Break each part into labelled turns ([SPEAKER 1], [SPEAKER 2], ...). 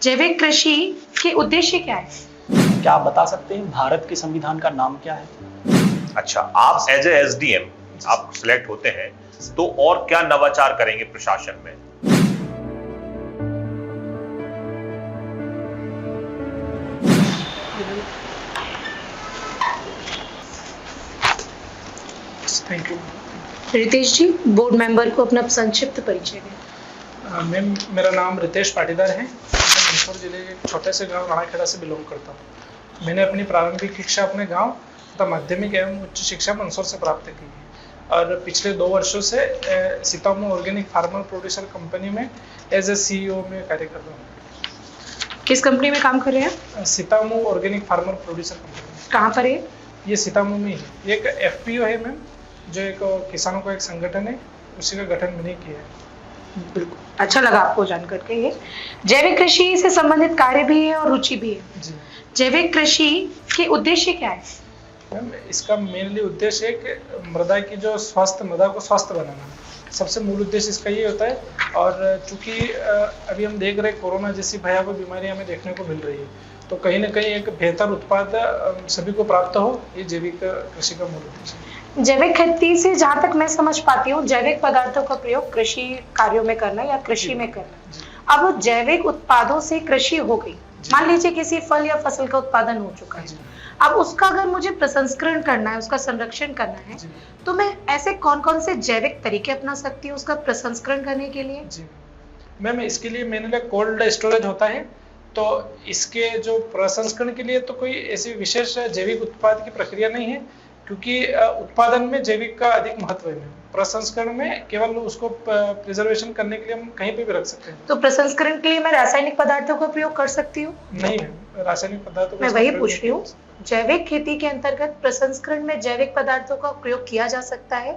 [SPEAKER 1] जैविक कृषि के उद्देश्य क्या है?
[SPEAKER 2] क्या आप बता सकते हैं भारत के संविधान का नाम क्या है?
[SPEAKER 3] अच्छा, आप एज ए एसडीएम आप सिलेक्ट होते हैं तो और क्या नवाचार करेंगे प्रशासन में?
[SPEAKER 4] Thank you
[SPEAKER 1] Ritesh ji, board member को अपना संक्षिप्त परिचय दें।
[SPEAKER 4] मैम, मेरा नाम रितेश पाटीदार है। मैं मंदसौर जिले के एक छोटे से गांव राणाखेड़ा से बिलोंग करता हूँ। मैंने अपनी प्रारंभिक शिक्षा अपने गांव तथा माध्यमिक एवं उच्च शिक्षा मंदसौर से प्राप्त की है और पिछले 2 वर्षों से Sitamau organic farmer producer company में एज ए CEO में कार्य कर रहा हूँ।
[SPEAKER 1] किस कंपनी में काम कर रहे हैं?
[SPEAKER 4] Sitamau organic farmer producer company.
[SPEAKER 1] कहाँ पर है?
[SPEAKER 4] ये सीतामऊ में ही है। ये एक FPO है मैम, जो एक किसानों का एक संगठन है, उसी का गठन मैंने किया है।
[SPEAKER 1] बिल्कुल, अच्छा लगा आपको जान करके। ये जैविक कृषि से संबंधित कार्य भी है और रुचि भी है।
[SPEAKER 4] जी
[SPEAKER 1] जैविक कृषि के उद्देश्य क्या है?
[SPEAKER 4] मैम, इसका मेनली उद्देश्य है कि मृदा की जो मृदा को स्वस्थ बनाना, सबसे मूल उद्देश्य इसका ये होता है। और चूंकि अभी हम देख रहे हैं कोरोना जैसी भयावह बीमारियां हमें देखने को मिल रही है, तो कहीं ना कहीं एक बेहतर उत्पाद सभी को प्राप्त हो, ये जैविक कृषि का मूल उद्देश्य है।
[SPEAKER 1] जैविक खेती से जहाँ तक मैं समझ पाती हूँ, जैविक पदार्थों का प्रयोग कृषि कार्यों में करना या कृषि में करना। अब जैविक उत्पादों से कृषि हो गई, मान लीजिए किसी फल या फसल का उत्पादन हो चुका है, अब उसका अगर मुझे प्रसंस्करण करना है, उसका संरक्षण करना है, तो मैं ऐसे कौन कौन से जैविक तरीके अपना सकती हूँ उसका प्रसंस्करण करने के लिए?
[SPEAKER 4] जी मैम, इसके लिए मैंने कोल्ड स्टोरेज होता है, तो इसके जो प्रसंस्करण के लिए तो कोई ऐसी विशेष जैविक उत्पाद की प्रक्रिया नहीं है, क्योंकि उत्पादन में जैविक का अधिक महत्व है। प्रसंस्करण में केवल उसको प्रिजर्वेशन करने के लिए हम कहीं पे भी रख सकते हैं।
[SPEAKER 1] तो प्रसंस्करण के लिए मैं रासायनिक पदार्थों का प्रयोग कर सकती हूँ?
[SPEAKER 4] नहीं है, रासायनिक पदार्थों
[SPEAKER 1] मैं वही पूछ रही हूँ, जैविक खेती के अंतर्गत प्रसंस्करण में जैविक पदार्थों का प्रयोग किया जा सकता है?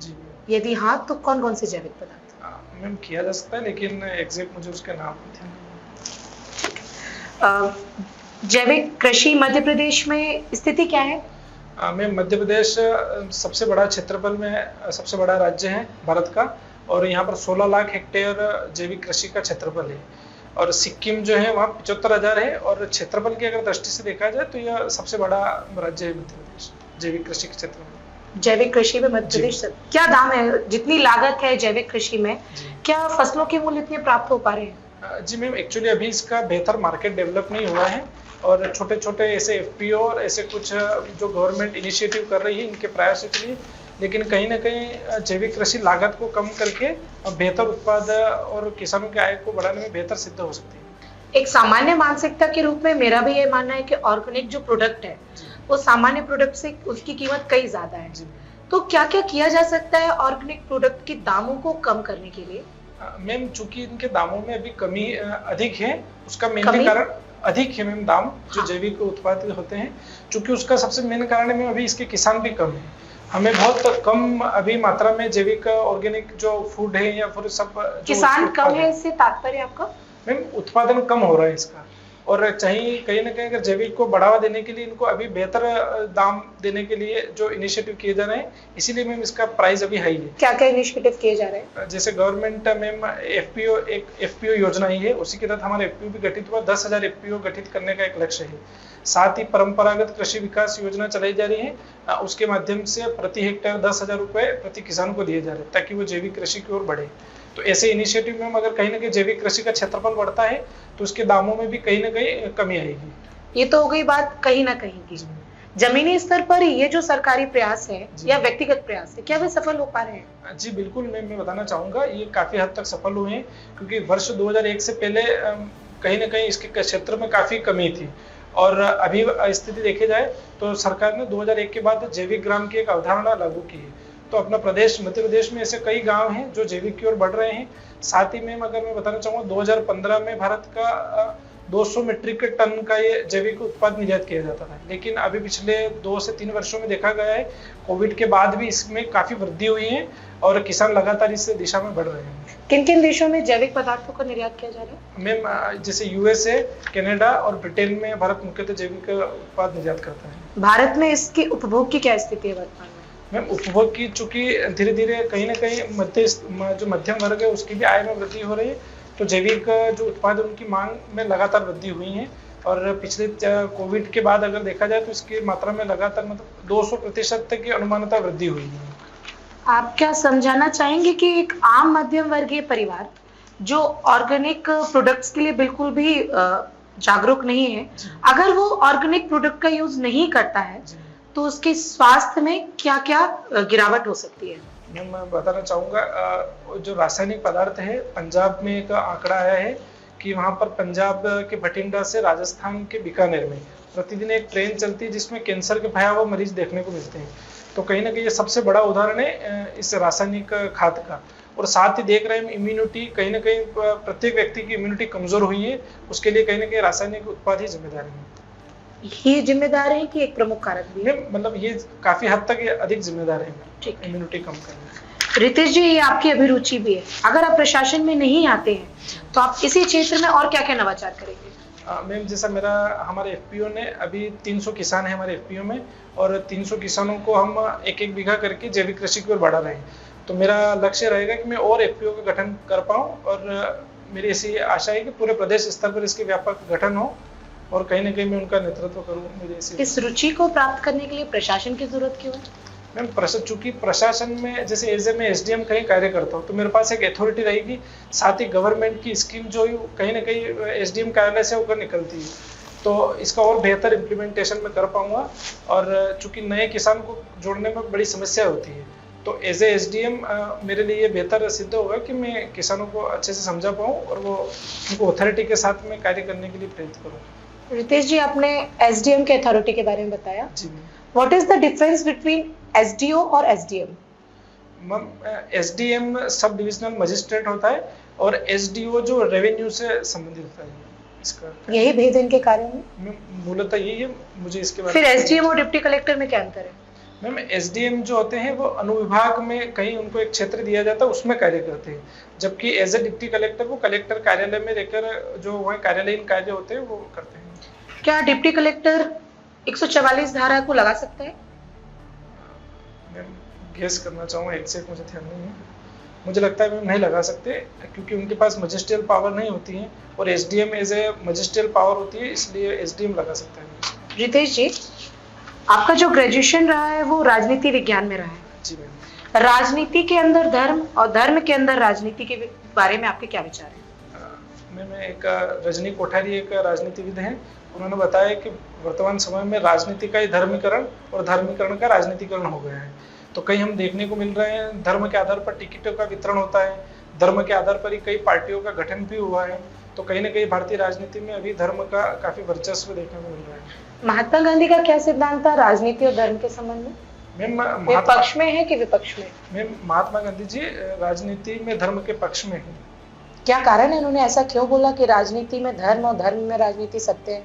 [SPEAKER 4] जी,
[SPEAKER 1] यदि हाँ, तो कौन कौन से जैविक पदार्थ?
[SPEAKER 4] मैम, किया जा सकता है, लेकिन एग्जैक्ट मुझे उसके नाम नहीं।
[SPEAKER 1] जैविक कृषि मध्य प्रदेश में स्थिति क्या है?
[SPEAKER 4] में मध्य प्रदेश सबसे बड़ा क्षेत्रफल में सबसे बड़ा राज्य है भारत का, और यहाँ पर 16 लाख हेक्टेयर जैविक कृषि का क्षेत्रफल है। और सिक्किम जो है वहाँ 75,000 है, और क्षेत्रफल की अगर दृष्टि से देखा जाए तो यह सबसे बड़ा राज्य है मध्य प्रदेश जैविक कृषि के क्षेत्र में।
[SPEAKER 1] जैविक कृषि में मध्य प्रदेश क्या दाम है, जितनी लागत है जैविक कृषि में, क्या फसलों के मूल्य इतने प्राप्त हो पा रहे हैं?
[SPEAKER 4] जी मैम, एक्चुअली अभी इसका बेहतर मार्केट डेवलप नहीं हुआ है, और छोटे छोटे ऐसे FPO और ऐसे कुछ जो गवर्नमेंट इनिशिएटिव कर रही है इनके प्रयासों के लिए, लेकिन कहीं ना कहीं जैविक कृषि लागत को कम करके बेहतर उत्पाद और किसानों की आय को बढ़ाने में बेहतर सिद्ध हो सकती है।
[SPEAKER 1] एक सामान्य मानसिकता के रूप में मेरा भी ये मानना है कि ऑर्गेनिक जो प्रोडक्ट है वो सामान्य प्रोडक्ट से उसकी कीमत कई ज्यादा है, तो क्या क्या किया जा सकता है ऑर्गेनिक प्रोडक्ट के दामों को कम करने के लिए?
[SPEAKER 4] मैम, चूंकि इनके दामों में अभी कमी अधिक है, उसका मेन कारण अधिक है मैम दाम जो जैविक उत्पाद होते हैं, क्योंकि उसका सबसे मेन कारण है अभी इसके किसान भी कम है। हमें बहुत कम अभी मात्रा में जैविक ऑर्गेनिक जो फूड है या फिर सब
[SPEAKER 1] किसान कम है, इससे तात्पर्य आपका?
[SPEAKER 4] मैम, उत्पादन कम हो रहा है इसका, और चाहिए कहीं ना कहीं अगर जैविक को बढ़ावा देने के लिए इनको अभी बेहतर दाम देने के लिए जो इनिशिएटिव किए जा रहे हैं, इसीलिए मैम इसका प्राइस अभी हाई है।
[SPEAKER 1] क्या क्या इनिशिएटिव किए जा रहे हैं?
[SPEAKER 4] जैसे गवर्नमेंट मैम एक FPO योजना ही है, उसी के तहत हमारा FPO भी गठित हुआ, 10,000 FPO गठित करने का एक लक्ष्य है। साथ ही परंपरागत कृषि विकास योजना चलाई जा रही है, उसके माध्यम से प्रति हेक्टेयर 10,000 रुपए प्रति किसान को दिए जा रहे हैं, ताकि वो जैविक कृषि की ओर बढ़े। तो ऐसे इनिशिएटिव में अगर कहीं ना कहीं जैविक कृषि का क्षेत्रफल बढ़ता है तो उसके दामों में भी कहीं ना कहीं कमी आएगी।
[SPEAKER 1] ये तो हो गई बात कहीं ना कहीं की। जमीनी स्तर पर ये जो सरकारी प्रयास है या व्यक्तिगत प्रयास है, क्या वे सफल हो पा रहे हैं?
[SPEAKER 4] जी बिल्कुल, मैं बताना चाहूंगा ये काफी हद तक सफल हुए हैं, क्योंकि वर्ष 2001 से पहले कहीं ना कहीं इसके क्षेत्र में काफी कमी थी, और अभी स्थिति देखी जाए तो सरकार ने 2001 के बाद जैविक ग्राम की एक अवधारणा लागू की है। तो अपना प्रदेश मध्य प्रदेश में ऐसे कई गांव हैं जो जैविक की ओर बढ़ रहे हैं। साथ ही में अगर मैं बताना चाहूँगा 2015 में भारत का 200 मीट्रिक टन का ये जैविक उत्पाद निर्यात किया जाता था, लेकिन अभी पिछले 2 से 3 वर्षों में देखा गया है कोविड के बाद भी इसमें काफी वृद्धि हुई है, और किसान लगातार इस दिशा में बढ़ रहे हैं।
[SPEAKER 1] किन किन देशों में जैविक पदार्थों का निर्यात किया जा रहा है?
[SPEAKER 4] मैम, जैसे USA, कनाडा और ब्रिटेन में भारत मुख्यतः जैविक उत्पाद निर्यात करता है।
[SPEAKER 1] भारत में इसके उपभोग की क्या स्थिति है वर्तमान में?
[SPEAKER 4] मैम, उपभोग की चूंकि धीरे धीरे कहीं ना कहीं जो मध्यम वर्ग है उसकी भी आय में वृद्धि हो रही है, तो जैविक जो उत्पाद है उनकी मांग में लगातार वृद्धि हुई है और पिछले कोविड के बाद अगर देखा जाए तो इसकी मात्रा में लगातार मतलब 200% तक की अनुमानतः वृद्धि हुई है।
[SPEAKER 1] आप क्या समझाना चाहेंगे कि एक आम मध्यम वर्गीय परिवार जो ऑर्गेनिक प्रोडक्ट्स के लिए बिल्कुल भी जागरूक नहीं है, अगर वो ऑर्गेनिक प्रोडक्ट का यूज नहीं करता है तो उसके स्वास्थ्य में क्या क्या गिरावट हो सकती है?
[SPEAKER 4] मैं बताना चाहूँगा, जो रासायनिक पदार्थ है, पंजाब में एक आंकड़ा आया है कि वहाँ पर पंजाब के बठिंडा से राजस्थान के बीकानेर में प्रतिदिन एक ट्रेन चलती है जिसमें कैंसर के भयावह मरीज देखने को मिलते हैं। तो कहीं ना कहीं ये सबसे बड़ा उदाहरण है इस रासायनिक खाद का। और साथ ही देख रहे हैं इम्यूनिटी, कहीं ना कहीं प्रत्येक व्यक्ति की इम्यूनिटी कमजोर हुई है, उसके लिए कहीं ना कहीं रासायनिक उत्पाद ही जिम्मेदार है।
[SPEAKER 1] ये जिम्मेदार है कि एक प्रमुख कारक भी है?
[SPEAKER 4] मतलब ये काफी हद तक ये अधिक जिम्मेदार है
[SPEAKER 1] ठीक है।
[SPEAKER 4] इम्यूनिटी कम करने।
[SPEAKER 1] रितेश जी, ये आपकी अभिरुचि भी है, अगर आप प्रशासन में नहीं आते हैं तो आप इसी क्षेत्र में और क्या क्या नवाचार करेंगे?
[SPEAKER 4] मैम, जैसा हमारे एफपीओ ने अभी 300 किसान है हमारे एफपीओ में, और 300 किसानों को हम एक एक बीघा करके जैविक कृषि की ओर बढ़ा रहे हैं। तो मेरा लक्ष्य रहेगा कि मैं और एफपीओ का गठन कर पाऊँ, और मेरी ऐसी आशा है कि पूरे प्रदेश स्तर पर इसके व्यापक गठन हो और कहीं ना कहीं मैं उनका नेतृत्व करूँ। मेरी ऐसी
[SPEAKER 1] इस रुचि को प्राप्त करने के लिए प्रशासन की जरूरत क्यों है?
[SPEAKER 4] मैम, चूंकि प्रशासन में जैसे एज ए मैं एसडीएम कहीं कार्य करता हूँ तो मेरे पास एक अथॉरिटी रहेगी, साथ ही गवर्नमेंट की स्कीम जो कहीं ना कहीं एसडीएम कार्यालय से होकर निकलती है, तो इसका और बेहतर इम्प्लीमेंटेशन में कर पाऊंगा। और चूंकि नए किसान को जोड़ने में बड़ी समस्या होती है, तो एज ए एसडीएम मेरे लिए ये बेहतर सिद्ध होगा कि मैं किसानों को अच्छे से समझा पाऊँ और वो उनको अथॉरिटी के साथ में कार्य करने के लिए प्रेरित करूँ।
[SPEAKER 1] रितेश जी, आपने एसडीएम के अथॉरिटी के बारे में बताया।
[SPEAKER 4] जी
[SPEAKER 1] what is the difference between SDO और SDM?
[SPEAKER 4] Ma'am, SDM sub divisional magistrate होता है और एसडीओ जो रेवेन्यू से संबंधित होता है। इसका
[SPEAKER 1] यही भेद है इनके कार्यों में?
[SPEAKER 4] मूलतः यही है, मुझे इसके बारे
[SPEAKER 1] फिर एसडीएम और डिप्टी कलेक्टर में क्या अंतर है?
[SPEAKER 4] मैम, एसडीएम जो होते हैं वो अनुविभाग में कहीं उनको एक क्षेत्र दिया जाता है, उसमें कार्य करते हैं, जबकि एज ए डिप्टी कलेक्टर वो कलेक्टर कार्यालय में रहकर जो वहाँ कार्यालयीन कार्य होते हैं वो करते हैं।
[SPEAKER 1] क्या डिप्टी कलेक्टर 144 धारा को लगा सकता है?
[SPEAKER 4] मैं गेस करना चाहूँगा, एग्जैक्ट मुझे ध्यान नहीं है, मुझे लगता है मैम नहीं लगा सकते क्योंकि उनके पास मजिस्ट्रियल पावर नहीं होती है और SDM as a magisterial power होती है, इसलिए एसडीएम लगा सकता है।
[SPEAKER 1] रितेश जी, आपका जो ग्रेजुएशन रहा है वो राजनीति विज्ञान में रहा है।
[SPEAKER 4] जी मैम।
[SPEAKER 1] राजनीति के अंदर धर्म और धर्म के अंदर राजनीति के बारे में आपके क्या विचार हैं?
[SPEAKER 4] मैम, एक रजनी कोठारी एक राजनीतिविद हैं, उन्होंने बताया कि वर्तमान समय में राजनीति का ही धर्मीकरण और धर्मीकरण का राजनीतिकरण हो गया है। तो कहीं हम देखने को मिल रहे हैं धर्म के आधार पर टिकटों का वितरण होता है, धर्म के आधार पर ही कई पार्टियों का गठन भी हुआ है। तो कहीं ना कहीं भारतीय राजनीति में अभी धर्म का काफी वर्चस्व देखने को मिल रहा है।
[SPEAKER 1] महात्मा गांधी का क्या सिद्धांत था राजनीति और धर्म के संबंध में?
[SPEAKER 4] मैम,
[SPEAKER 1] वे पक्ष में है कि विपक्ष में?
[SPEAKER 4] मैम, महात्मा गांधी जी राजनीति में धर्म के पक्ष में हैं।
[SPEAKER 1] क्या कारण है, उन्होंने ऐसा क्यों बोला कि राजनीति में धर्म और धर्म में राजनीति सत्य है?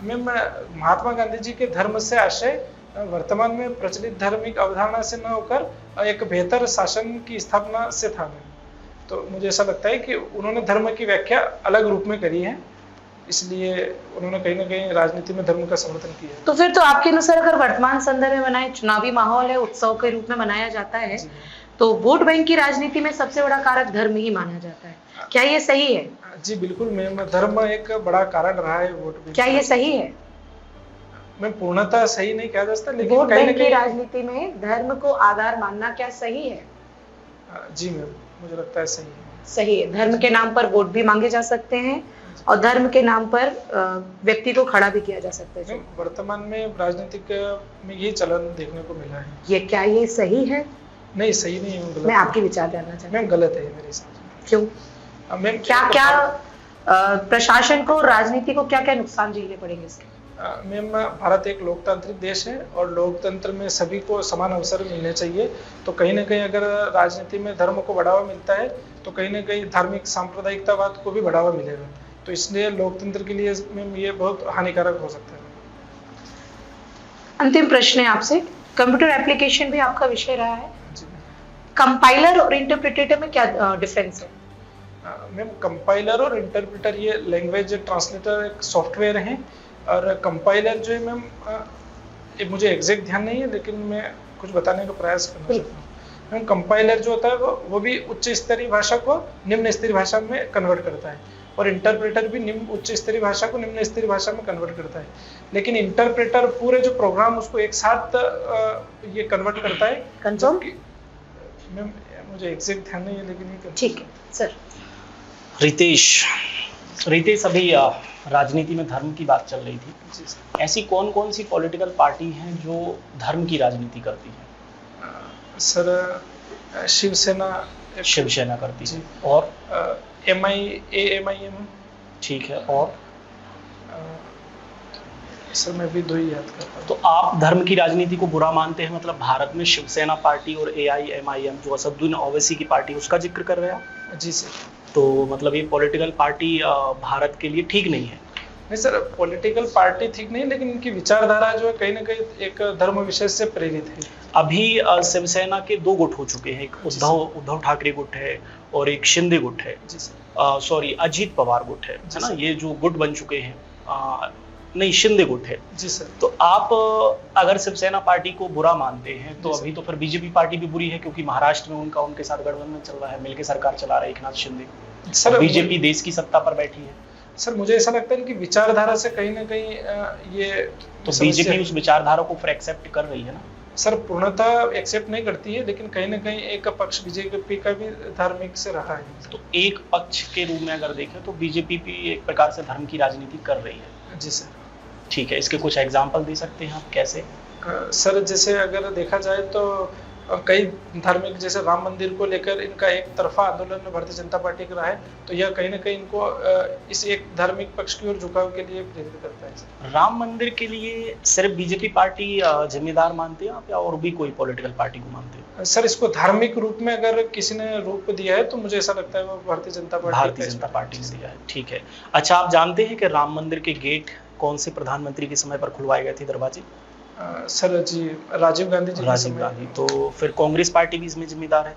[SPEAKER 4] मैम, महात्मा गांधी जी के धर्म से आशय वर्तमान में प्रचलित धार्मिक अवधारणा से न होकर एक बेहतर शासन की स्थापना से था। तो मुझे ऐसा लगता है कि उन्होंने धर्म की व्याख्या अलग रूप में करी है, इसलिए उन्होंने कहीं ना कहीं राजनीति में धर्म का समर्थन किया।
[SPEAKER 1] तो फिर तो आपके अनुसार अगर वर्तमान संदर्भ में बनाए, चुनावी माहौल है, उत्सव के रूप में मनाया जाता है, तो वोट बैंक की राजनीति में सबसे बड़ा कारक धर्म ही माना जाता है, क्या ये सही है?
[SPEAKER 4] जी बिल्कुल मैम, धर्म एक बड़ा कारण रहा है वोट बैंक।
[SPEAKER 1] क्या ये सही है?
[SPEAKER 4] मैं पूर्णतः सही नहीं कहा जा सकता, लेकिन
[SPEAKER 1] वोट
[SPEAKER 4] कहीं ना
[SPEAKER 1] बैंक की
[SPEAKER 4] कहीं
[SPEAKER 1] राजनीति में धर्म को आधार मानना क्या सही है?
[SPEAKER 4] जी मैम, मुझे लगता है सही है।
[SPEAKER 1] सही है। धर्म के नाम पर वोट भी मांगे जा सकते हैं और धर्म के नाम पर व्यक्ति को खड़ा भी किया जा सकता है।
[SPEAKER 4] वर्तमान में राजनीतिक में ये चलन देखने को मिला है।
[SPEAKER 1] ये सही है?
[SPEAKER 4] नहीं, सही नहीं है, गलत।
[SPEAKER 1] मैं आपके विचार जानना चाहती हूँ।
[SPEAKER 4] मैम, गलत है मेरे हिसाब से।
[SPEAKER 1] क्यों?
[SPEAKER 4] मैम,
[SPEAKER 1] क्या प्रशासन को, राजनीति को क्या क्या नुकसान झेलने पड़ेंगे इसके?
[SPEAKER 4] मैम, भारत एक लोकतांत्रिक देश है और लोकतंत्र में सभी को समान अवसर मिलने चाहिए। तो कहीं ना कहीं अगर राजनीति में धर्म को बढ़ावा मिलता है तो कहीं ना कहीं धार्मिक सांप्रदायिकतावाद को भी बढ़ावा मिलेगा। तो इसलिए लोकतंत्र के लिए मैम ये बहुत हानिकारक हो सकता है।
[SPEAKER 1] अंतिम प्रश्न है आपसे, कंप्यूटर एप्लीकेशन भी आपका विषय रहा है, कंपाइलर और इंटरप्रिटेटर में क्या डिफरेंस है?
[SPEAKER 4] मैम, कंपाइलर और इंटरप्रेटर ये लैंग्वेज ट्रांसलेटर एक सॉफ्टवेयर है, और कंपाइलर जो है मैम मुझे एग्जैक्ट ध्यान नहीं है, लेकिन मैं कुछ बताने का प्रयास करना चाहता हूँ। एवं कंपाइलर जो होता है वो भी उच्च स्तरीय भाषा को निम्न स्तरीय भाषा में कन्वर्ट करता है, और इंटरप्रेटर भी निम्न उच्च स्तरीय भाषा को निम्न स्तरीय भाषा में कन्वर्ट करता है। लेकिन इंटरप्रेटर पूरे जो प्रोग्राम उसको एक साथ ये कन्वर्ट करता है।
[SPEAKER 1] कंफर्म?
[SPEAKER 4] मैम मुझे एग्जैक्ट ध्यान नहीं है, लेकिन ये
[SPEAKER 1] ठीक है सर।
[SPEAKER 2] रितेश, अभी राजनीति में धर्म की बात चल रही थी।
[SPEAKER 4] जी सर।
[SPEAKER 2] ऐसी कौन कौन सी पॉलिटिकल पार्टी हैं जो धर्म की राजनीति करती है?
[SPEAKER 4] सर शिवसेना
[SPEAKER 2] शिवसेना करती
[SPEAKER 4] जी।
[SPEAKER 2] है, और
[SPEAKER 4] MIM।
[SPEAKER 2] ठीक है, और
[SPEAKER 4] सर मैं भी दो ही याद कर पा
[SPEAKER 2] तो आप धर्म की राजनीति को बुरा मानते हैं? मतलब भारत में शिवसेना पार्टी और AIMIM जो असदुद्दीन ओवैसी की पार्टी, उसका जिक्र कर रहे हैं आप?
[SPEAKER 4] जी सर।
[SPEAKER 2] तो मतलब ये पॉलिटिकल पार्टी भारत के लिए ठीक नहीं है?
[SPEAKER 4] नहीं सर, पॉलिटिकल पार्टी ठीक नहीं, लेकिन इनकी विचारधारा जो है कहीं ना कहीं एक धर्म विशेष से प्रेरित है।
[SPEAKER 2] अभी शिवसेना के दो गुट हो चुके हैं, एक उद्धव ठाकरे गुट है और एक शिंदे गुट है।
[SPEAKER 4] जी सर।
[SPEAKER 2] सॉरी, अजीत पवार गुट है ना? ये जो गुट बन चुके हैं, नहीं, शिंदे गुट है।
[SPEAKER 4] जी सर।
[SPEAKER 2] तो आप अगर शिवसेना पार्टी को बुरा मानते हैं तो अभी तो फिर बीजेपी पार्टी भी बुरी है, क्योंकि महाराष्ट्र में उनके साथ गठबंधन चल रहा है, मिलकर सरकार चला रहे एकनाथ शिंदे।
[SPEAKER 4] सर
[SPEAKER 2] बीजेपी देश की सत्ता पर बैठी है।
[SPEAKER 4] सर मुझे ऐसा लगता है कि विचारधारा से कहीं ना कहीं ये
[SPEAKER 2] तो बीजेपी उस विचारधारा को फिर एक्सेप्ट कर रही है ना?
[SPEAKER 4] सर पूर्णतः एक्सेप्ट नहीं करती है, लेकिन कहीं ना कहीं एक पक्ष बीजेपी का भी धार्मिक से रहा है।
[SPEAKER 2] तो एक पक्ष के रूप में अगर देखें तो बीजेपी भी एक प्रकार से धर्म की राजनीति कर रही है।
[SPEAKER 4] जी सर।
[SPEAKER 2] ठीक है, इसके कुछ एग्जाम्पल दे सकते हैं आप? कैसे?
[SPEAKER 4] सर जैसे अगर देखा जाए तो कई धार्मिक, जैसे राम मंदिर को लेकर इनका एक तरफा आंदोलन भारतीय जनता पार्टी का रहा है, तो यह कहीं ना कहीं इनको इस एक धार्मिक पक्ष की ओर झुकाव के लिए प्रेरित करता है।
[SPEAKER 2] राम मंदिर के लिए सिर्फ बीजेपी पार्टी जिम्मेदार मानते हैं आप, या और भी कोई पॉलिटिकल पार्टी को मानते हैं?
[SPEAKER 4] सर इसको धार्मिक रूप में अगर किसी ने रूप दिया है तो मुझे ऐसा लगता है वो भारतीय जनता पार्टी
[SPEAKER 2] ने दिया है। ठीक है। अच्छा, आप जानते हैं कि राम मंदिर के गेट कौन से प्रधानमंत्री के समय पर खुलवाए गए थे, दरवाजे?
[SPEAKER 4] सर जी राजीव गांधी जी।
[SPEAKER 2] राजीव गांधी। तो फिर कांग्रेस पार्टी भी इसमें जिम्मेदार है?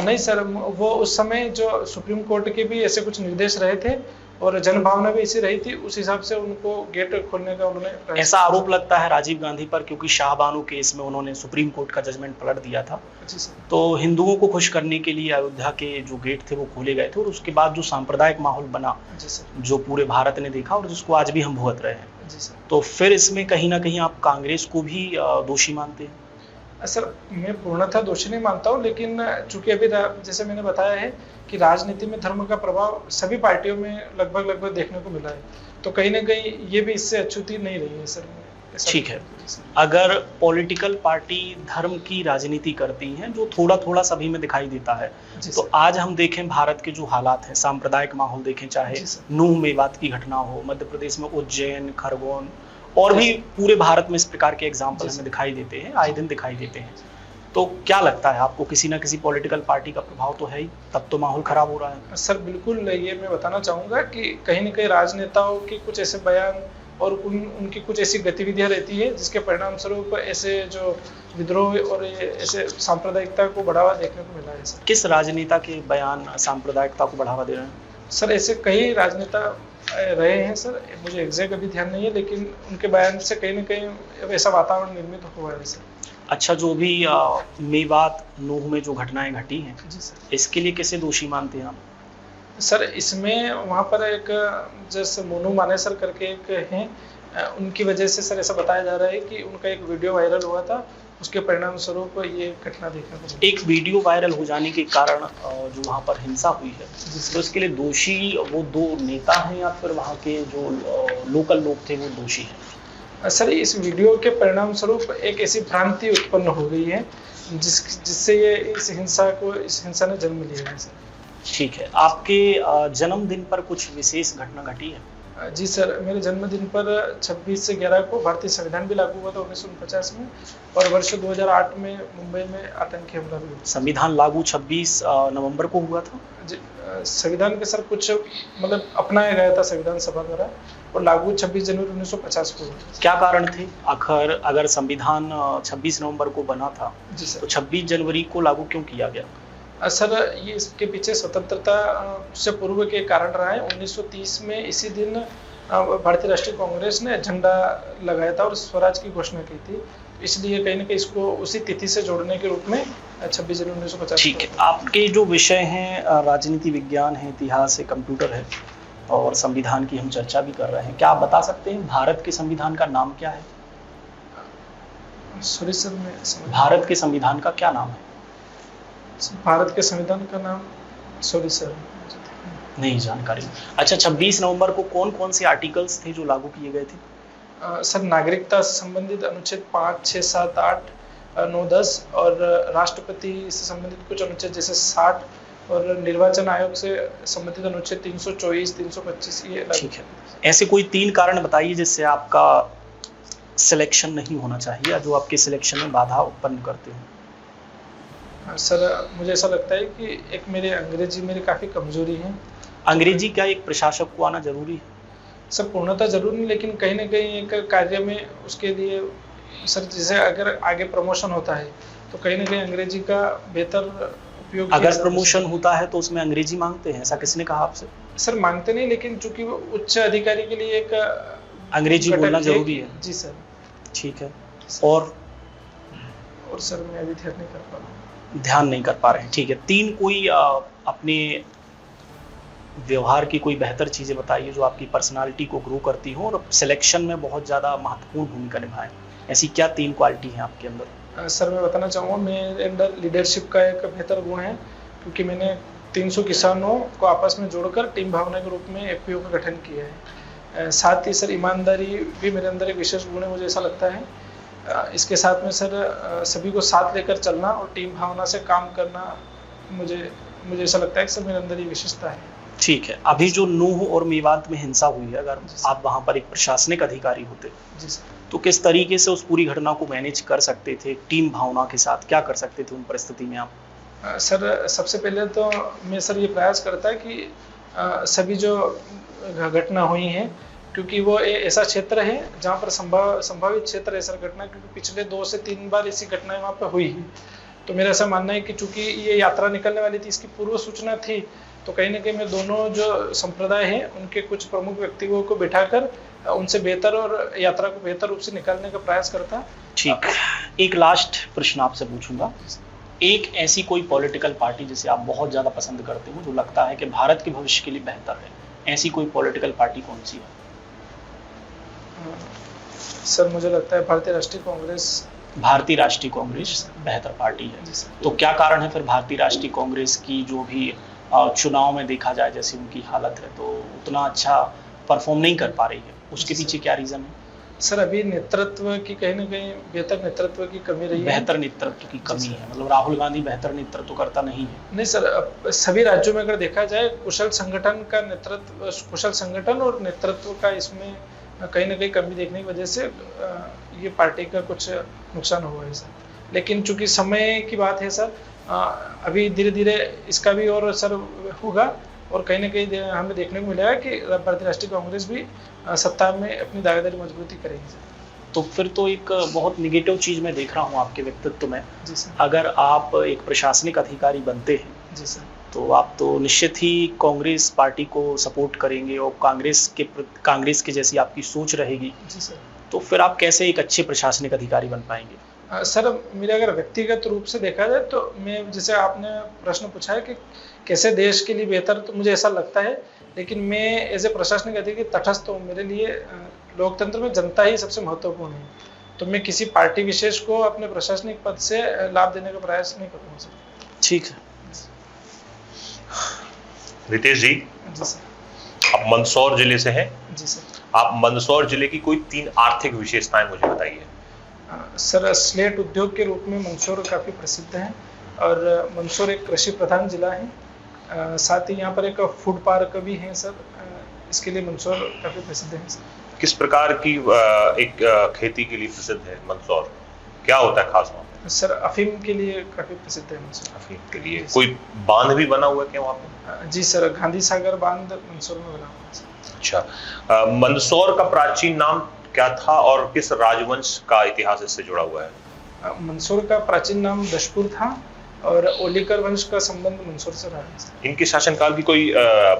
[SPEAKER 4] नहीं सर, वो उस समय जो सुप्रीम कोर्ट के भी ऐसे कुछ निर्देश रहे थे और जनभावना भी ऐसी रही थी, उस हिसाब से उनको गेट खोलने का उन्होंने
[SPEAKER 2] ऐसा आरोप लगता है राजीव गांधी पर, क्योंकि शाहबानो केस में उन्होंने सुप्रीम कोर्ट का जजमेंट पलट दिया था।
[SPEAKER 4] जी सर।
[SPEAKER 2] तो हिंदुओं को खुश करने के लिए अयोध्या के जो गेट थे वो खोले गए थे, और उसके बाद जो सांप्रदायिक माहौल बना,
[SPEAKER 4] जी सर,
[SPEAKER 2] जो पूरे भारत ने देखा और जिसको आज भी हम भुगत रहे हैं।
[SPEAKER 4] जी सर।
[SPEAKER 2] तो फिर इसमें कहीं ना कहीं आप कांग्रेस को भी दोषी मानते हैं?
[SPEAKER 4] सर मैं पूर्णतः दोषी नहीं मानता हूँ, लेकिन चूंकि अभी जैसे मैंने बताया है कि राजनीति में धर्म का प्रभाव सभी पार्टियों में लगभग देखने को मिला है, तो कहीं ना कहीं ये भी इससे अछूती नहीं रही है सर।
[SPEAKER 2] ठीक है, अगर पॉलिटिकल पार्टी धर्म की राजनीति करती हैं, जो थोड़ा थोड़ा सभी में दिखाई देता है, तो आज हम देखें भारत के जो हालात हैं, सांप्रदायिक माहौल देखें, चाहे नूह मेवात की घटना हो, मध्य प्रदेश में उज्जैन, खरगोन, और भी पूरे भारत में इस प्रकार के एग्जाम्पल हमें दिखाई देते हैं, आए दिन दिखाई देते हैं। तो क्या लगता है आपको, किसी ना किसी पॉलिटिकल पार्टी का प्रभाव तो है ही, तब तो माहौल खराब हो रहा है?
[SPEAKER 4] सर बिल्कुल, ये मैं बताना चाहूंगा कि कहीं ना कहीं राजनेताओं के कुछ ऐसे बयान और उनकी कुछ ऐसी गतिविधियां रहती है जिसके परिणाम स्वरूप ऐसे जो विद्रोह और ऐसे सांप्रदायिकता को बढ़ावा देखने को मिला है। सर
[SPEAKER 2] किस राजनेता के बयान सांप्रदायिकता को बढ़ावा दे रहे हैं?
[SPEAKER 4] सर ऐसे कई राजनेता रहे हैं सर, मुझे एग्जैक्ट अभी ध्यान नहीं है, लेकिन उनके बयान से कहीं ना कहीं ऐसा वातावरण निर्मित हुआ है सर।
[SPEAKER 2] अच्छा, जो भी मेवात, नूह में जो घटनाएं घटी हैं,
[SPEAKER 4] जी सर,
[SPEAKER 2] इसके लिए किसे दोषी मानते हैं आप?
[SPEAKER 4] सर इसमें वहाँ पर एक जैसे मोनू मानेसर करके एक हैं, उनकी वजह से सर ऐसा बताया जा रहा है कि उनका एक वीडियो वायरल हुआ था, उसके परिणाम स्वरूप ये घटना देखने को मिली।
[SPEAKER 2] एक वीडियो वायरल हो जाने के कारण जो वहाँ पर हिंसा हुई है, तो इसके लिए दोषी वो दो नेता हैं या फिर वहाँ के जो लोकल लोग थे वो दोषी हैं?
[SPEAKER 4] सर इस वीडियो के परिणाम स्वरूप एक ऐसी भ्रांति उत्पन्न हो गई है जिससे ये इस हिंसा ने जन्म लिया है सर।
[SPEAKER 2] ठीक है, आपके जन्मदिन पर कुछ विशेष घटना घटी है?
[SPEAKER 4] जी सर, मेरे जन्मदिन पर 26 से 11 को भारतीय संविधान भी लागू हुआ था 1949 में, और वर्ष 2008 में मुंबई में आतंकी हमला भी हुआ।
[SPEAKER 2] संविधान लागू 26 नवंबर को हुआ था?
[SPEAKER 4] जी, संविधान के सर कुछ मतलब अपनाया गया था संविधान सभा द्वारा, और लागू 26 जनवरी 1950 को हुआ।
[SPEAKER 2] क्या कारण थे आखिर, अगर संविधान 26 नवंबर को बना था,
[SPEAKER 4] जी सर,
[SPEAKER 2] तो 26 जनवरी को लागू क्यों किया गया?
[SPEAKER 4] सर ये इसके पीछे स्वतंत्रता से पूर्व के कारण रहा है। 1930 में इसी दिन भारतीय राष्ट्रीय कांग्रेस ने झंडा लगाया था और स्वराज की घोषणा की थी। इसलिए कहीं ना कहीं इसको उसी तिथि से जोड़ने के रूप में 26 जनवरी 1950।
[SPEAKER 2] ठीक है, आपके जो विषय हैं राजनीति विज्ञान है, इतिहास है, कंप्यूटर है और संविधान की हम चर्चा भी कर रहे हैं। क्या आप बता सकते हैं भारत के संविधान का नाम क्या है?
[SPEAKER 4] सॉरी सर, मैं
[SPEAKER 2] भारत के संविधान का क्या नाम है?
[SPEAKER 4] भारत के संविधान का नाम, सॉरी सर,
[SPEAKER 2] नहीं जानकारी। अच्छा, 26 नवंबर को कौन कौन से आर्टिकल्स थे जो लागू किए गए थे?
[SPEAKER 4] सर नागरिकता से संबंधित अनुच्छेद 5, 6, 7, 8, 9, 10 और राष्ट्रपति से संबंधित कुछ अनुच्छेद जैसे 60 और निर्वाचन आयोग से संबंधित अनुच्छेद 324, 325 ये।
[SPEAKER 2] ठीक है, ऐसे कोई 3 कारण बताइए जिससे आपका सिलेक्शन नहीं होना चाहिए या जो आपके सिलेक्शन में बाधा उत्पन्न करते हो।
[SPEAKER 4] सर मुझे ऐसा लगता है कि एक मेरे अंग्रेजी मेरी काफ़ी कमजोरी है।
[SPEAKER 2] अंग्रेजी क्या एक प्रशासक को आना जरूरी है?
[SPEAKER 4] सर पूर्णतः जरूरी नहीं, लेकिन कहीं ना कहीं एक कार्य में उसके लिए सर जैसे अगर आगे प्रमोशन होता है तो कहीं ना कहीं अंग्रेजी का बेहतर उपयोग।
[SPEAKER 2] अगर प्रमोशन होता है तो उसमें अंग्रेजी मांगते हैं, ऐसा किसने कहा आपसे?
[SPEAKER 4] सर मांगते नहीं, लेकिन चूंकि वो उच्च अधिकारी के लिए एक
[SPEAKER 2] अंग्रेजी बोलना जरूरी है।
[SPEAKER 4] जी सर।
[SPEAKER 2] ठीक है, और
[SPEAKER 4] सर मैं अभी
[SPEAKER 2] ध्यान नहीं कर पा रहे हैं। ठीक है, 3 कोई अपने व्यवहार की कोई बेहतर चीजें बताइए जो आपकी पर्सनालिटी को ग्रो करती हो और सिलेक्शन में बहुत ज्यादा महत्वपूर्ण भूमिका निभाएं। ऐसी क्या 3 क्वालिटी हैं आपके अंदर?
[SPEAKER 4] सर मैं बताना चाहूँगा मेरे अंदर लीडरशिप का एक बेहतर गुण है, क्योंकि मैंने 300 किसानों को आपस में जोड़कर टीम भावना के रूप में एफपीओ का गठन किया है। साथ ही सर ईमानदारी भी मेरे अंदर एक विशेष गुण है, मुझे ऐसा लगता है। इसके साथ में सर सभी को साथ लेकर चलना और टीम भावना से काम करना, मुझे ऐसा लगता है कि सर मेरे अंदर ये विशेषता है।
[SPEAKER 2] ठीक है, अभी जो नूह और मेवात में हिंसा हुई है, अगर आप वहां पर एक प्रशासनिक अधिकारी होते
[SPEAKER 4] जी सर,
[SPEAKER 2] तो किस तरीके से उस पूरी घटना को मैनेज कर सकते थे? टीम भावना के साथ क्या कर सकते थे उन परिस्थिति में आप?
[SPEAKER 4] सर सबसे पहले तो मैं सर ये प्रयास करता है कि सभी जो घटना हुई हैं, क्योंकि वो ऐसा क्षेत्र है जहाँ पर संभावित क्षेत्र है सर घटना, क्योंकि पिछले 2 से 3 बार ऐसी घटनाएं वहाँ पर हुई है। तो मेरा ऐसा मानना है कि चूंकि ये यात्रा निकलने वाली थी, इसकी पूर्व सूचना थी, तो कहीं ना कहीं मैं दोनों जो संप्रदाय हैं उनके कुछ प्रमुख व्यक्तियों को बिठाकर उनसे बेहतर और यात्रा को बेहतर रूप से निकालने का प्रयास करता।
[SPEAKER 2] ठीक, एक लास्ट प्रश्न आपसे पूछूंगा। एक ऐसी कोई पॉलिटिकल पार्टी जिसे आप बहुत ज्यादा पसंद करते हो, जो लगता है कि भारत के भविष्य के लिए बेहतर है, ऐसी कोई पॉलिटिकल पार्टी कौन सी है?
[SPEAKER 4] सर मुझे लगता है भारतीय राष्ट्रीय कांग्रेस।
[SPEAKER 2] भारतीय राष्ट्रीय कांग्रेस बेहतर पार्टी है। तो क्या कारण है फिर भारतीय राष्ट्रीय कांग्रेस की, जो भी चुनाव में देखा जाए जैसी उनकी हालत है, तो उतना अच्छा परफॉर्म नहीं कर पा रही है, उसके पीछे क्या रीजन है?
[SPEAKER 4] सर अभी नेतृत्व की कहीं ना कहीं बेहतर नेतृत्व की कमी रही है।
[SPEAKER 2] बेहतर नेतृत्व की कमी है, मतलब राहुल गांधी बेहतर नेतृत्व करता नहीं है?
[SPEAKER 4] नहीं सर, सभी राज्यों में अगर देखा जाए कुशल संगठन और नेतृत्व का इसमें कहीं ना कहीं कमी देखने की वजह से ये पार्टी का कुछ नुकसान हुआ है सर। लेकिन चूंकि समय की बात है सर, अभी धीरे धीरे इसका भी और असर होगा और कहीं ना कहीं हमें देखने को मिलेगा कि भारतीय राष्ट्रीय कांग्रेस भी सत्ता में अपनी दावेदारी मजबूती करेगी सर।
[SPEAKER 2] तो फिर तो एक बहुत निगेटिव चीज मैं देख रहा हूँ आपके व्यक्तित्व में।
[SPEAKER 4] जी सर।
[SPEAKER 2] अगर आप एक प्रशासनिक अधिकारी बनते हैं
[SPEAKER 4] जी सर,
[SPEAKER 2] तो आप तो निश्चित ही कांग्रेस पार्टी को सपोर्ट करेंगे और कांग्रेस के जैसी आपकी सोच रहेगी।
[SPEAKER 4] जी सर।
[SPEAKER 2] तो फिर आप कैसे एक अच्छे प्रशासनिक अधिकारी बन पाएंगे?
[SPEAKER 4] सर मेरे अगर व्यक्तिगत रूप से देखा जाए तो मैं, जैसे आपने प्रश्न पूछा है कि कैसे देश के लिए बेहतर, तो मुझे ऐसा लगता है, लेकिन मैं एज ए प्रशासनिक अधिकारी तटस्थ हूँ। मेरे लिए लोकतंत्र में जनता ही सबसे महत्वपूर्ण है, तो मैं किसी पार्टी विशेष को अपने प्रशासनिक पद से लाभ देने का प्रयास नहीं करूँगा सर।
[SPEAKER 2] ठीक है।
[SPEAKER 3] रितेश जी,
[SPEAKER 4] जी सर।
[SPEAKER 3] आप मंदसौर जिले से हैं।
[SPEAKER 4] जी सर।
[SPEAKER 3] आप मंदसौर जिले की कोई 3 आर्थिक विशेषताएं मुझे बताइए।
[SPEAKER 4] सर स्लेट उद्योग के रूप में मंदसौर काफ़ी प्रसिद्ध है और मंदसौर एक कृषि प्रधान जिला है। साथ ही यहाँ पर एक फूड पार्क भी है सर, इसके लिए मंदसौर काफ़ी प्रसिद्ध है सर।
[SPEAKER 3] किस प्रकार की एक खेती के लिए प्रसिद्ध है मंदसौर? क्या होता है खास वहाँ पे?
[SPEAKER 4] सर अफीम के लिए काफ़ी प्रसिद्ध है मंदसौर।
[SPEAKER 3] अफीम के लिए कोई बांध भी बना हुआ है क्या वहाँ पे?
[SPEAKER 4] जी सर, गांधी सागर बांध मंदसौर में बना हुआ है सर।
[SPEAKER 3] अच्छा, मंदसौर का प्राचीन नाम क्या था और किस राजवंश का इतिहास इससे जुड़ा हुआ है?
[SPEAKER 4] मंदसौर का प्राचीन नाम दशपुर था और ओलिकर वंश का संबंध मंदसौर से रहा है।
[SPEAKER 3] इनके शासनकाल की कोई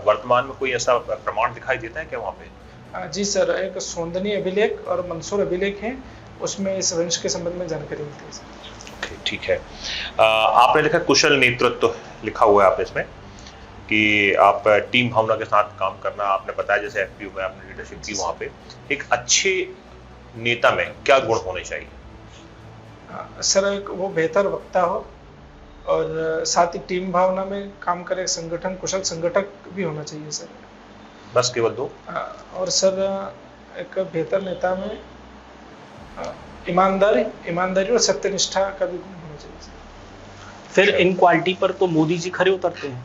[SPEAKER 3] वर्तमान में कोई ऐसा प्रमाण दिखाई देता है क्या वहाँ पे?
[SPEAKER 4] जी सर, एक सोंदनी अभिलेख और मंदसौर अभिलेख है उसमें इस वंश के संबंध में जानकारी मिलती है।
[SPEAKER 3] ओके, ठीक है। आपने लिखा कुशल नेतृत्व, लिखा हुआ है आपने इसमें कि आप टीम भावना के साथ काम करना, आपने बताया जैसे एफपीयू में आपने लीडरशिप की, वहां पे एक अच्छे नेता में क्या गुण होने चाहिए?
[SPEAKER 4] सर एक वो बेहतर वक्ता हो और साथ ही टीम भावना में काम करे, संगठन कुशल संगठक भी होना चाहिए सर।
[SPEAKER 3] बस केवल दो?
[SPEAKER 4] और सर एक बेहतर नेता में ईमानदारी और सत्यनिष्ठा का भी गुण होना चाहिए सर।
[SPEAKER 2] फिर इन क्वालिटी पर तो मोदी जी खरे उतरते हैं,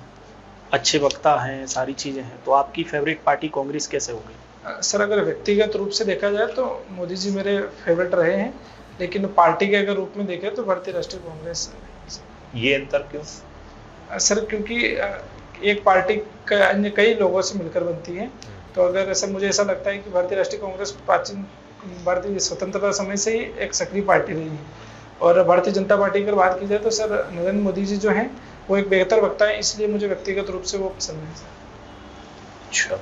[SPEAKER 2] अच्छे वक्ता हैं, सारी चीजें हैं, तो आपकी फेवरेट पार्टी कांग्रेस कैसे हो गई?
[SPEAKER 4] सर अगर व्यक्तिगत रूप से देखा जाए तो मोदी जी मेरे फेवरेट रहे हैं, लेकिन पार्टी के अगर रूप में देखें तो भारतीय राष्ट्रीय कांग्रेस।
[SPEAKER 3] ये अंतर क्यों?
[SPEAKER 4] सर क्योंकि एक पार्टी अन्य कई लोगों से मिलकर बनती है, तो अगर सर मुझे ऐसा लगता है कि भारतीय राष्ट्रीय कांग्रेस प्राचीन भारतीय स्वतंत्रता समय से ही एक सक्रिय पार्टी रही है। और भारतीय जनता पार्टी की अगर बात की जाए तो सर नरेंद्र मोदी जी जो हैं वो एक बेहतर वक्ता है, इसलिए मुझे व्यक्तिगत रूप से वो पसंद है सर।
[SPEAKER 3] अच्छा,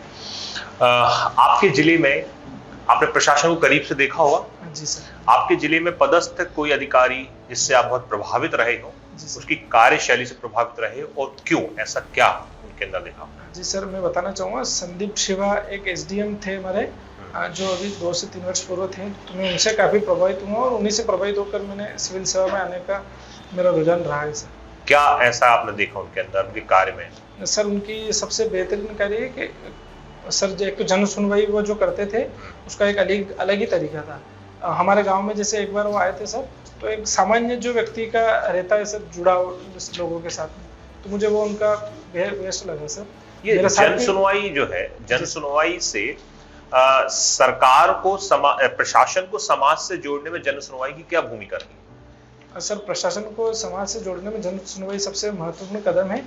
[SPEAKER 3] आपके जिले में आपने प्रशासन को करीब से देखा होगा?
[SPEAKER 4] जी सर।
[SPEAKER 3] आपके जिले में पदस्थ कोई अधिकारी जिससे आप बहुत प्रभावित रहे हो, उसकी कार्यशैली से प्रभावित रहे और क्यों, ऐसा क्या उनके अंदर देखा?
[SPEAKER 4] जी सर, मैं बताना चाहूँगा, संदीप शिवा एक एसडीएम थे हमारे, जो अभी 2 से 3 वर्ष पूर्व थे, तो मैं उनसे काफ़ी प्रभावित हुआ और उन्हीं से प्रभावित होकर मैंने सिविल सेवा में आने का मेरा रुझान रहा है सर।
[SPEAKER 3] क्या ऐसा आपने देखा उनके अंदर, उनके कार्य में?
[SPEAKER 4] सर उनकी सबसे बेहतरीन कार्य है कि सर जो एक तो जन सुनवाई वो जो करते थे उसका एक अलग ही तरीका था। हमारे गांव में जैसे एक बार वो आए थे सर, तो एक सामान्य जो व्यक्ति का रहता है सर जुड़ाव लोगों के साथ में, तो मुझे वो उनका बेस्ट लगा सर।
[SPEAKER 3] ये जन सुनवाई जो है, जन सुनवाई से सरकार को प्रशासन को समाज से जोड़ने में जन सुनवाई की क्या भूमिका रही?
[SPEAKER 4] सर प्रशासन को समाज से जोड़ने में जन सुनवाई सबसे महत्वपूर्ण कदम है।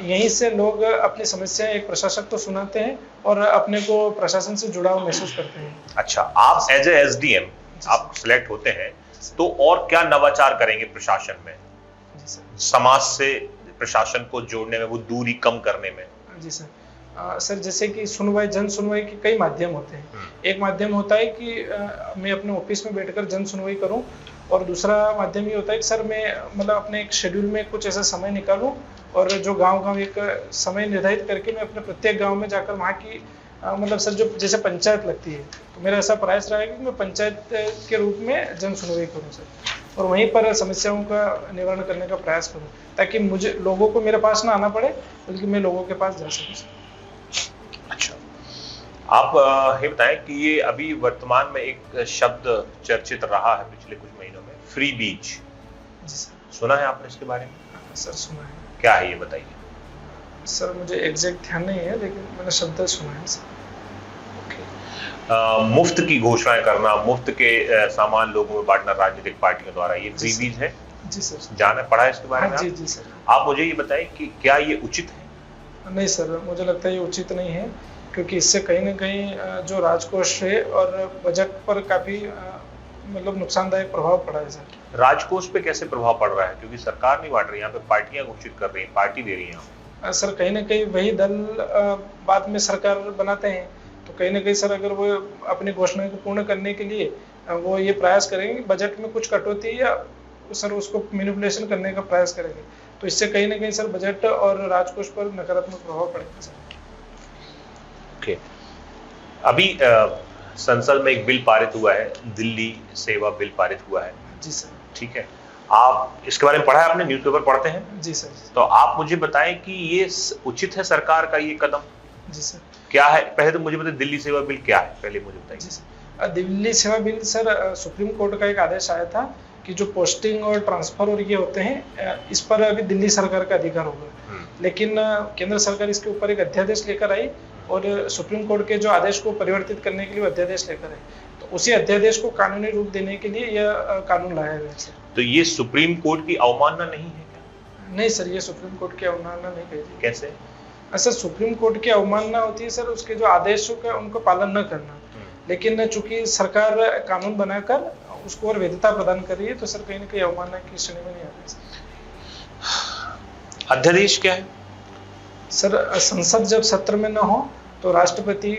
[SPEAKER 4] यहीं से लोग अपनी समस्याएं एक प्रशासक को सुनाते हैं और अपने को प्रशासन से जुड़ाव महसूस करते हैं।
[SPEAKER 3] अच्छा, आप एज ए एसडीएम आप सिलेक्ट होते हैं, तो और क्या नवाचार करेंगे प्रशासन में?
[SPEAKER 4] जी सर।
[SPEAKER 3] समाज से प्रशासन को जोड़ने में, वो दूरी कम करने में?
[SPEAKER 4] जी सर। सर जैसे कि सुनवाई, जन सुनवाई के कई माध्यम होते हैं। एक माध्यम होता है कि मैं अपने ऑफिस में बैठकर जन सुनवाई करूं, और दूसरा माध्यम ये होता है कि सर मैं मतलब अपने एक शेड्यूल में कुछ ऐसा समय निकालूं और जो गांव एक समय निर्धारित करके मैं अपने प्रत्येक गांव में जाकर वहाँ की मतलब सर जो जैसे पंचायत लगती है, तो मेरा ऐसा प्रयास रहेगा कि मैं पंचायत के रूप में जन सुनवाई करूँ सर, और वहीं पर समस्याओं का निवारण करने का प्रयास करूँ, ताकि मुझे लोगों को मेरे पास ना आना पड़े, बल्कि मैं लोगों के पास जा सकूँ।
[SPEAKER 3] अच्छा, आप ये बताएं कि ये अभी वर्तमान में एक शब्द चर्चित रहा है पिछले कुछ महीनों में, फ्री बीज।
[SPEAKER 4] जी सर।
[SPEAKER 3] सुना है आपने इसके बारे में?
[SPEAKER 4] सर सुना है।
[SPEAKER 3] क्या है ये बताइए?
[SPEAKER 4] सर मुझे एग्जैक्ट ध्यान नहीं है, लेकिन मैंने शब्द सुना है सर।
[SPEAKER 3] मुफ्त की घोषणाएं करना, मुफ्त के सामान लोगों में बांटना राजनीतिक पार्टियों द्वारा, ये फ्री बीज है?
[SPEAKER 4] जी सर।
[SPEAKER 3] जाना पड़ा है इसके बारे में?
[SPEAKER 4] जी जी सर।
[SPEAKER 3] आप मुझे ये बताएं कि क्या ये उचित है?
[SPEAKER 4] नहीं सर, मुझे लगता है ये उचित नहीं है, क्योंकि इससे कहीं ना कहीं जो राजकोष है और बजट पर काफी मतलब नुकसानदायक प्रभाव पड़ा है सर।
[SPEAKER 3] राजकोष पे कैसे प्रभाव पड़ रहा है? क्योंकि सरकार नहीं बांट रही, यहाँ पे पार्टियां घोषित कर रही हैं, पार्टी दे रही है।
[SPEAKER 4] सर कहीं ना कहीं वही दल बाद में सरकार बनाते हैं, तो कहीं ना कहीं सर अगर वो अपनी घोषणा को पूर्ण करने के लिए वो ये प्रयास करेंगे कि बजट में कुछ कटौती या सर उसको मैनिपुलेशन करने का प्रयास करेंगे, तो इससे कहीं ना कहीं सर बजट और राजकोष पर नकारात्मक प्रभाव पड़ेगा सर।
[SPEAKER 3] ओके, अभी संसद में एक बिल पारित हुआ है, दिल्ली सेवा बिल पारित हुआ है।
[SPEAKER 4] जी सर।
[SPEAKER 3] ठीक है, आप इसके बारे में पढ़ा है आपने? न्यूज़पेपर पढ़ते हैं?
[SPEAKER 4] जी सर।
[SPEAKER 3] तो आप मुझे बताएं कि ये उचित है सरकार का ये कदम?
[SPEAKER 4] जी सर।
[SPEAKER 3] क्या है, पहले तो मुझे बताइए दिल्ली सेवा बिल क्या है, पहले मुझे बताइए।
[SPEAKER 4] जी सर, दिल्ली सेवा बिल सर सुप्रीम कोर्ट का एक आदेश आया था कि जो पोस्टिंग और ट्रांसफर और ये होते हैं, इस पर अभी दिल्ली सरकार का अधिकार होगा, लेकिन केंद्र सरकार इसके ऊपर एक अध्यादेश लेकर आई और सुप्रीम कोर्ट के जो आदेश को परिवर्तित करने के लिए अध्यादेश लेकर आई, तो उसी अध्यादेश को कानूनी रूप देने के लिए यह कानून लाया गया सर।
[SPEAKER 3] तो ये सुप्रीम कोर्ट की अवमानना नहीं है क्या?
[SPEAKER 4] नहीं सर, ये सुप्रीम कोर्ट की अवमानना नहीं कहती।
[SPEAKER 3] कैसे?
[SPEAKER 4] सर सुप्रीम कोर्ट की अवमानना होती है सर उसके जो आदेशों का उनको पालन न करना, लेकिन चूंकि सरकार कानून बनाकर उसको और वैधता प्रदान कर रही है, तो सर कहीं ना कहीं अवमानना की श्रेणी में नहीं आती।
[SPEAKER 3] अध्यादेश क्या है?
[SPEAKER 4] सर संसद जब सत्र में न हो तो राष्ट्रपति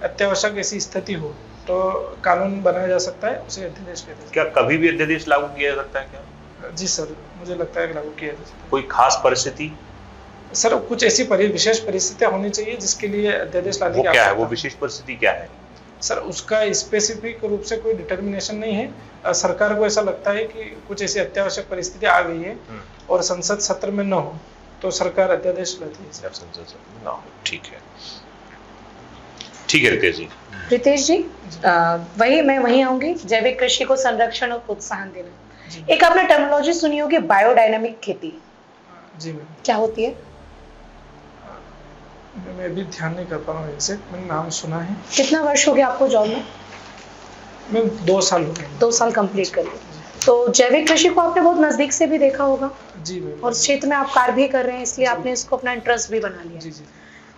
[SPEAKER 4] अत्यावश्यक ऐसी स्थिति हो तो कानून बनाया जा सकता है, उसे अध्यादेश कहते हैं।
[SPEAKER 3] क्या कभी भी अध्यादेश लागू किया जा सकता है क्या?
[SPEAKER 4] जी सर, मुझे लगता है कि लागू किया जा सकता
[SPEAKER 3] कोई खास परिस्थिति?
[SPEAKER 4] है सर। कुछ ऐसी विशेष परिस्थितियां होनी चाहिए जिसके लिए अध्यादेश लाने
[SPEAKER 3] वो
[SPEAKER 4] की
[SPEAKER 3] क्या है,
[SPEAKER 4] आवश्यकता
[SPEAKER 3] वो विशेष परिस्थिति क्या है?
[SPEAKER 4] सर उसका स्पेसिफिक रूप से कोई डिटर्मिनेशन नहीं है। सरकार को ऐसा लगता है कि कुछ ऐसी अत्यावश्यक परिस्थिति आ गई है और संसद सत्र में न हो तो सरकार अध्यादेश लाती है।
[SPEAKER 3] संसद सत्र में ना हो, ठीक है। ठीक है रितेश जी।
[SPEAKER 1] रितेश जी, मैं वहीं आऊंगी, जैविक कृषि को संरक्षण और प्रोत्साहन देना। एक आपने टर्मिनोलॉजी सुनी होगी, बायोडायनामिक खेती।
[SPEAKER 4] जी मैम।
[SPEAKER 1] क्या होती है?
[SPEAKER 4] मैं भी ध्यान नहीं कर पा रहा हूँ इनसे, मैंने नाम सुना है।
[SPEAKER 1] कितना वर्ष हो गया आपको जॉब में?
[SPEAKER 4] मैम 2 साल हो गए।
[SPEAKER 1] 2 साल कंप्लीट कर लिए। तो जैविक कृषि को आपने बहुत नजदीक से भी देखा होगा
[SPEAKER 4] जी मैम।
[SPEAKER 1] और इस क्षेत्र में आप कार्य भी कर रहे हैं, इसलिए आपने इसको अपना इंटरेस्ट भी बना लिया।
[SPEAKER 4] जी जी।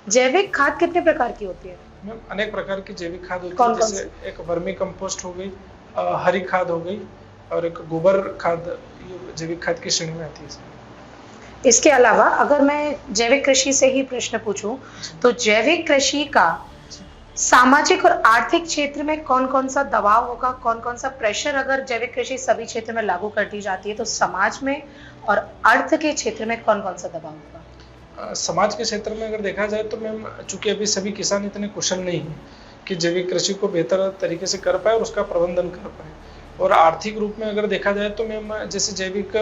[SPEAKER 1] जैविक खाद कितने प्रकार की होती है?
[SPEAKER 4] मैम अनेक प्रकार की जैविक खाद होती है,
[SPEAKER 1] कौन-कौन
[SPEAKER 4] जैसे एक वर्मी कंपोस्ट हो गई, हरी खाद हो गई और एक गोबर खाद, ये जैविक खाद की श्रेणी में आती है।
[SPEAKER 1] इसके अलावा अगर मैं जैविक कृषि से ही प्रश्न पूछूं तो जैविक कृषि का सामाजिक और आर्थिक क्षेत्र में कौन कौन सा दबाव होगा, कौन कौन सा प्रेशर अगर जैविक कृषि सभी क्षेत्र में लागू कर दी जाती है तो समाज में और अर्थ के क्षेत्र में कौन कौन सा दबाव होगा?
[SPEAKER 4] समाज के क्षेत्र में अगर देखा जाए तो मैम चूंकि अभी सभी किसान इतने कुशल नहीं हैं कि जैविक कृषि को बेहतर तरीके से कर पाए और उसका प्रबंधन कर पाए। और आर्थिक रूप में अगर देखा जाए तो मैम जैसे जैविक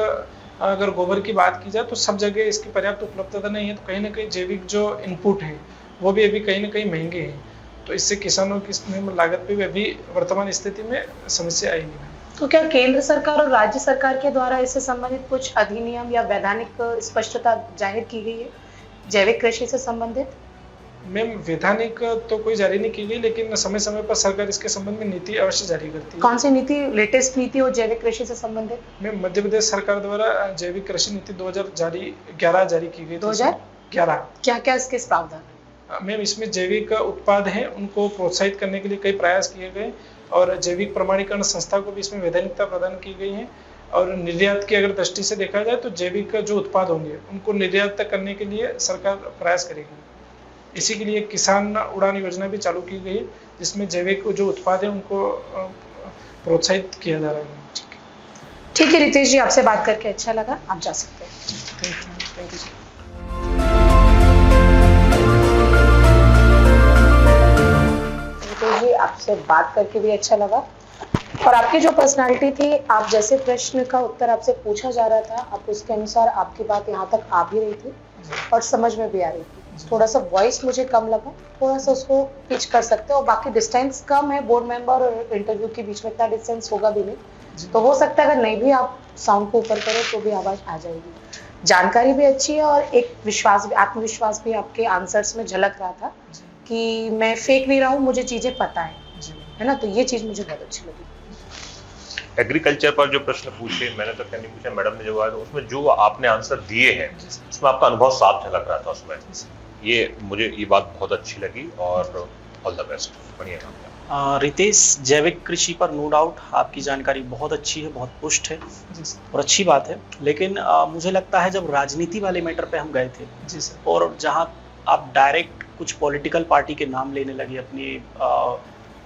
[SPEAKER 4] अगर गोबर की बात की जाए तो सब जगह इसकी पर्याप्त उपलब्धता नहीं है, तो कहीं ना कहीं जैविक जो इनपुट है वो भी अभी कहीं ना कहीं महंगे हैं, तो इससे किसानों की लागत पे भी अभी वर्तमान स्थिति में समस्या आएगी।
[SPEAKER 1] तो क्या केंद्र सरकार और राज्य सरकार के द्वारा इससे संबंधित कुछ अधिनियम या वैधानिक स्पष्टता जाहिर की गई है जैविक कृषि से संबंधित?
[SPEAKER 4] मैम वैधानिक तो कोई जारी नहीं की गई, लेकिन समय समय पर सरकार इसके संबंध में नीति अवश्य जारी करती है।
[SPEAKER 1] कौन सी नीति, लेटेस्ट नीति हो जैविक कृषि से संबंधित?
[SPEAKER 4] मैम मध्य प्रदेश सरकार द्वारा जैविक कृषि नीति 2011 जारी की गई।
[SPEAKER 1] 2011? क्या क्या इसके प्रावधान?
[SPEAKER 4] मैम इसमें जैविक उत्पाद हैं उनको प्रोत्साहित करने के लिए कई प्रयास किए गए और जैविक प्रमाणीकरण संस्था को भी इसमें वैधानिकता प्रदान की गई है। और निर्यात की अगर दृष्टि से देखा जाए तो जैविक जो उत्पाद होंगे उनको निर्यात करने के लिए सरकार प्रयास करेगी। इसी के लिए किसान उड़ान योजना भी चालू की गई है जिसमें जैविक जो उत्पाद है उनको प्रोत्साहित किया जा रहा है।
[SPEAKER 1] ठीक है रितेश जी, आपसे बात करके अच्छा लगा, आप जा सकते हैं।
[SPEAKER 4] Thank you.
[SPEAKER 1] रितेश जी, आपसे बात करके भी अच्छा लगा और आपकी जो पर्सनालिटी थी, आप जैसे प्रश्न का उत्तर आपसे पूछा जा रहा था, आप उसके अनुसार आपकी बात यहाँ तक आ भी रही थी और समझ में भी आ रही थी। थोड़ा सा वॉइस मुझे कम लगा, थोड़ा सा उसको पिच कर सकते हो, और बाकी डिस्टेंस कम है, बोर्ड मेंबर और इंटरव्यू के बीच में इतना डिस्टेंस होगा भी नहीं, तो हो सकता है अगर नहीं भी आप साउंड को ऊपर करो तो भी आवाज आ जाएगी। जानकारी भी अच्छी है और एक विश्वास भी, आत्मविश्वास भी आपके आंसर्स में झलक रहा था कि मैं फेक नहीं रहा हूँ, मुझे चीजें पता है ना, तो ये चीज मुझे बहुत अच्छी लगी।
[SPEAKER 3] एग्रीकल्चर पर जो प्रश्न पूछे मैंने तो क्या नहीं पूछा, मैडम ने जवाब, उसमें जो आपने आंसर दिए हैं उसमें आपका अनुभव साफ झलक रहा था उसमें, ये मुझे ये बात बहुत अच्छी लगी और ऑल द बेस्ट, बढ़िया काम किया।
[SPEAKER 2] रितेश, जैविक कृषि पर नो डाउट आपकी जानकारी बहुत अच्छी है, बहुत पुष्ट है और अच्छी बात है, लेकिन मुझे लगता है जब राजनीति वाले मैटर पे हम गए थे
[SPEAKER 4] जी सर,
[SPEAKER 2] और जहां आप डायरेक्ट कुछ पॉलिटिकल पार्टी के नाम लेने लगे,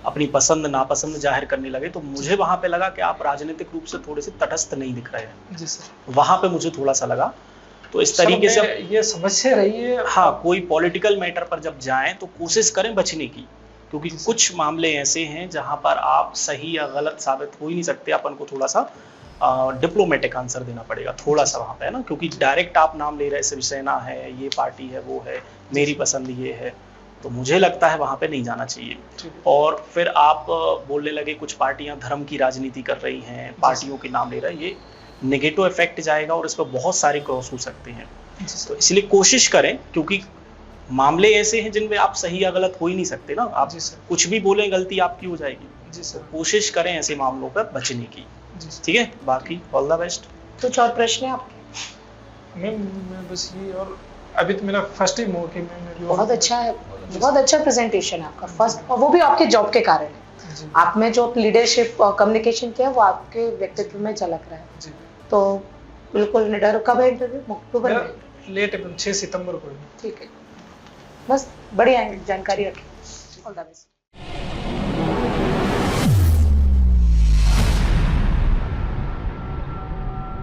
[SPEAKER 2] अपनी पसंद नापसंद जाहिर करने लगे, तो मुझे वहां पे लगा कि आप राजनीतिक रूप से थोड़े से तटस्थ नहीं दिख रहे हैं।
[SPEAKER 4] जी सर,
[SPEAKER 2] वहां पे मुझे थोड़ा सा लगा, तो इस तरीके से
[SPEAKER 4] ये समस्या रही है।
[SPEAKER 2] हाँ, कोई पॉलिटिकल मैटर पर जब जाएं तो कोशिश करें बचने की, क्योंकि कुछ मामले ऐसे हैं जहां पर आप सही या गलत साबित हो ही नहीं सकते, अपन को थोड़ा सा डिप्लोमेटिक आंसर देना पड़ेगा थोड़ा सा वहां पे, है ना, क्योंकि डायरेक्ट आप नाम ले रहे शिवसेना है, ये पार्टी है, वो है, मेरी पसंद ये है, तो मुझे लगता है वहां पे नहीं जाना चाहिए। और फिर आप बोलने लगे कुछ पार्टियां धर्म की राजनीति कर रही हैं, पार्टियों के नाम ले रहे हैं, ये नेगेटिव इफेक्ट जाएगा और इस पर बहुत सारे क्रॉस हो सकते हैं, तो इसलिए कोशिश करें, क्योंकि मामले ऐसे हैं जिनमें आप सही या गलत हो ही नहीं सकते ना, आप कुछ भी बोलें गलती आपकी हो जाएगी।
[SPEAKER 4] जी सर,
[SPEAKER 2] कोशिश करें ऐसे मामलों पर बचने की। ठीक है, बाकी ऑल द बेस्ट।
[SPEAKER 1] कुछ और प्रश्न है आपके?
[SPEAKER 4] मैं बस ये, और अभी तो मेरा फर्स्ट टाइम हो कि मैं
[SPEAKER 1] बहुत अच्छा है, बहुत अच्छा प्रेजेंटेशन है आपका फर्स्ट, और वो भी आपके जॉब के कारण है। आप में जो लीडरशिप और कम्युनिकेशन किया वो आपके व्यक्तित्व में झलक रहा है
[SPEAKER 4] जी।
[SPEAKER 1] तो बिल्कुल निडर। कब है इंटरव्यू? अक्टूबर में?
[SPEAKER 4] लेट 6 सितंबर को।
[SPEAKER 1] ठीक है, बस बढ़िया जानकारी रखें। All the best.